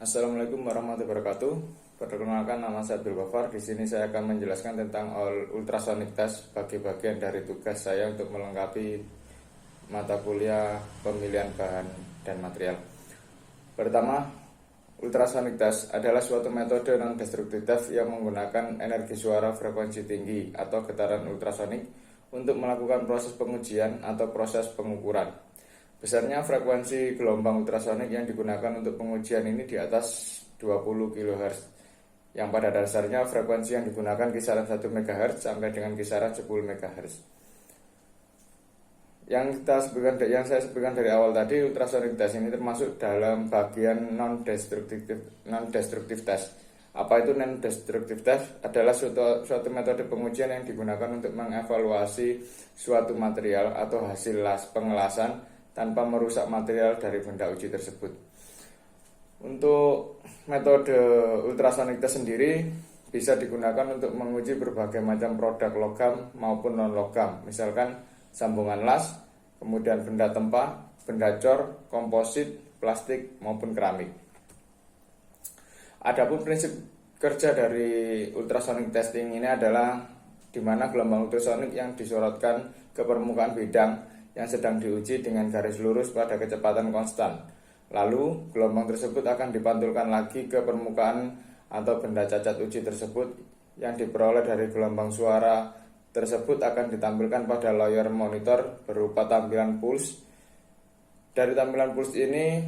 Assalamualaikum warahmatullahi wabarakatuh. Perkenalkan, nama saya Abdul Ghaffar. Di sini saya akan menjelaskan tentang ultrasonic test sebagai bagian dari tugas saya untuk melengkapi mata kuliah pemilihan bahan dan material. Pertama, ultrasonic test adalah suatu metode non-destruktif yang menggunakan energi suara frekuensi tinggi atau getaran ultrasonik untuk melakukan proses pengujian atau proses pengukuran. Besarnya frekuensi gelombang ultrasonik yang digunakan untuk pengujian ini di atas 20 kHz, yang pada dasarnya frekuensi yang digunakan kisaran 1 MHz sampai dengan kisaran 10 MHz. Yang saya sebutkan dari awal tadi, ultrasonic test ini termasuk dalam bagian non-destruktif test. Apa itu non-destruktif test? Adalah suatu metode pengujian yang digunakan untuk mengevaluasi suatu material atau hasil pengelasan tanpa merusak material dari benda uji tersebut. Untuk metode ultrasonic test sendiri bisa digunakan untuk menguji berbagai macam produk logam maupun non-logam, misalkan sambungan las, kemudian benda tempa, benda cor, komposit, plastik maupun keramik. Adapun prinsip kerja dari ultrasonic testing ini adalah di mana gelombang ultrasonic yang disorotkan ke permukaan bidang yang sedang diuji dengan garis lurus pada kecepatan konstan. Lalu, gelombang tersebut akan dipantulkan lagi ke permukaan atau benda cacat uji tersebut. Yang diperoleh dari gelombang suara tersebut akan ditampilkan pada layar monitor berupa tampilan pulse. Dari tampilan pulse ini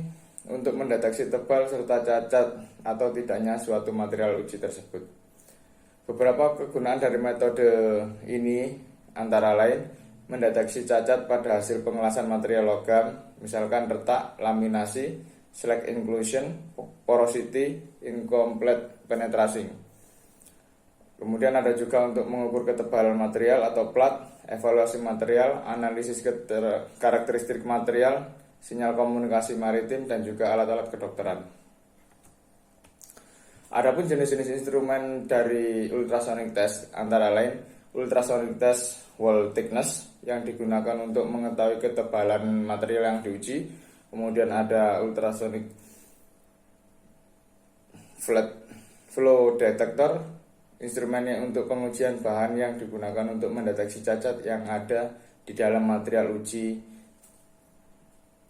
untuk mendeteksi tebal serta cacat atau tidaknya suatu material uji tersebut. Beberapa kegunaan dari metode ini antara lain mendeteksi cacat pada hasil pengelasan material logam, misalkan retak, laminasi, slag inclusion, porosity, incomplete penetrasi. Kemudian ada juga untuk mengukur ketebalan material atau plat, evaluasi material, analisis karakteristik material, sinyal komunikasi maritim, dan juga alat-alat kedokteran. Adapun jenis-jenis instrumen dari ultrasonic test antara lain ultrasonic test wall thickness yang digunakan untuk mengetahui ketebalan material yang diuji. Kemudian ada ultrasonic flat flow detector, instrumennya untuk pengujian bahan yang digunakan untuk mendeteksi cacat yang ada di dalam material uji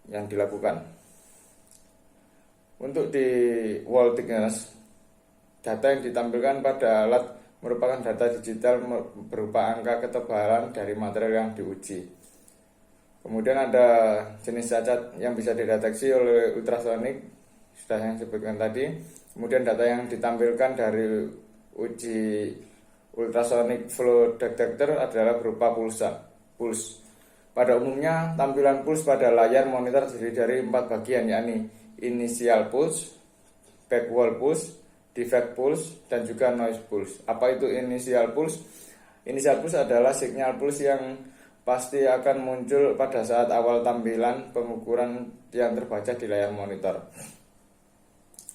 yang dilakukan. Untuk di wall thickness, data yang ditampilkan pada alat merupakan data digital berupa angka ketebalan dari material yang diuji. Kemudian ada jenis cacat yang bisa dideteksi oleh ultrasonic, sudah yang sebutkan tadi. Kemudian data yang ditampilkan dari uji ultrasonic flow detector adalah berupa pulse. Pada umumnya tampilan pulse pada layar monitor terdiri dari 4 bagian, yakni initial pulse, back wall pulse, defect pulse, dan juga noise pulse. Apa itu initial pulse? Initial pulse adalah sinyal pulse yang pasti akan muncul pada saat awal tampilan pengukuran yang terbaca di layar monitor.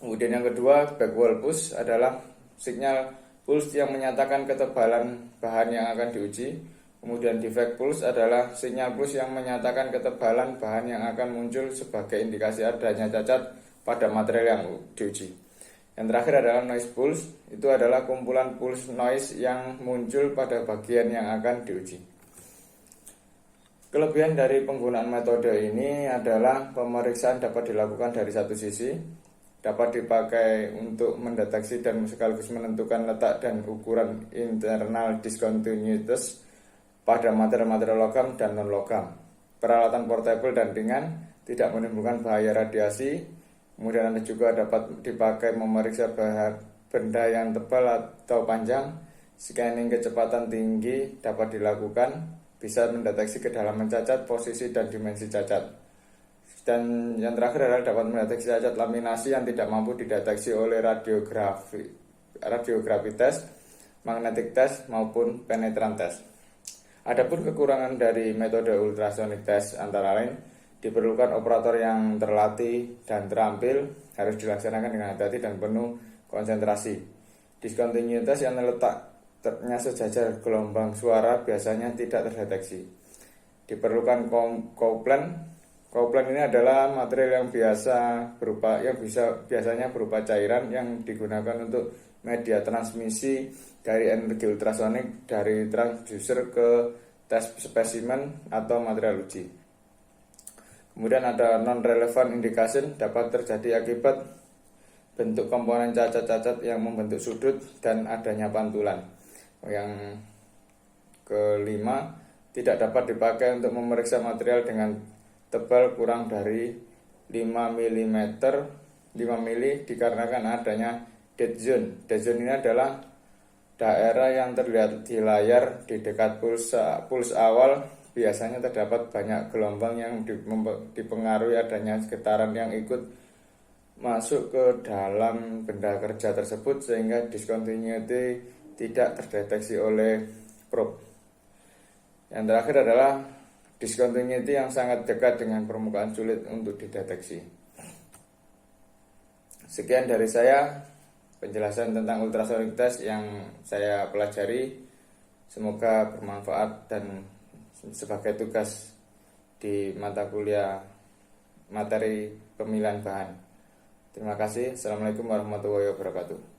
Kemudian yang kedua, back wall pulse adalah sinyal pulse yang menyatakan ketebalan bahan yang akan diuji. Kemudian defect pulse adalah sinyal pulse yang menyatakan ketebalan bahan yang akan muncul sebagai indikasi adanya cacat pada material yang diuji. Yang terakhir adalah noise pulse, itu adalah kumpulan pulse noise yang muncul pada bagian yang akan diuji. Kelebihan dari penggunaan metode ini adalah pemeriksaan dapat dilakukan dari satu sisi, dapat dipakai untuk mendeteksi dan sekaligus menentukan letak dan ukuran internal discontinuities pada material-material logam dan non-logam. Peralatan portable dan ringan, tidak menimbulkan bahaya radiasi. Kemudian Anda juga dapat dipakai memeriksa benda yang tebal atau panjang. Scanning kecepatan tinggi dapat dilakukan, bisa mendeteksi kedalaman cacat, posisi dan dimensi cacat. Dan yang terakhir adalah dapat mendeteksi cacat laminasi yang tidak mampu dideteksi oleh radiografi test, magnetic test maupun penetran test. Adapun kekurangan dari metode ultrasonic test antara lain diperlukan operator yang terlatih dan terampil, harus dilaksanakan dengan hati-hati dan penuh konsentrasi. Diskontinuitas yang letaknya sejajar gelombang suara biasanya tidak terdeteksi. Diperlukan couplant Couplant ini adalah material yang biasanya berupa cairan yang digunakan untuk media transmisi dari energi ultrasonik dari transducer ke tes spesimen atau material uji. Kemudian ada non-relevant indication dapat terjadi akibat bentuk komponen cacat-cacat yang membentuk sudut dan adanya pantulan. Yang kelima, tidak dapat dipakai untuk memeriksa material dengan tebal kurang dari 5 mm dikarenakan adanya dead zone. Dead zone ini adalah daerah yang terlihat di layar di dekat puls awal. Biasanya terdapat banyak gelombang yang dipengaruhi adanya getaran yang ikut masuk ke dalam benda kerja tersebut sehingga discontinuity tidak terdeteksi oleh probe. Yang terakhir adalah discontinuity yang sangat dekat dengan permukaan sulit untuk dideteksi. Sekian dari saya penjelasan tentang ultrasonic test yang saya pelajari. Semoga bermanfaat dan sebagai tugas di mata kuliah materi pemilihan bahan. Terima kasih. Assalamualaikum warahmatullahi wabarakatuh.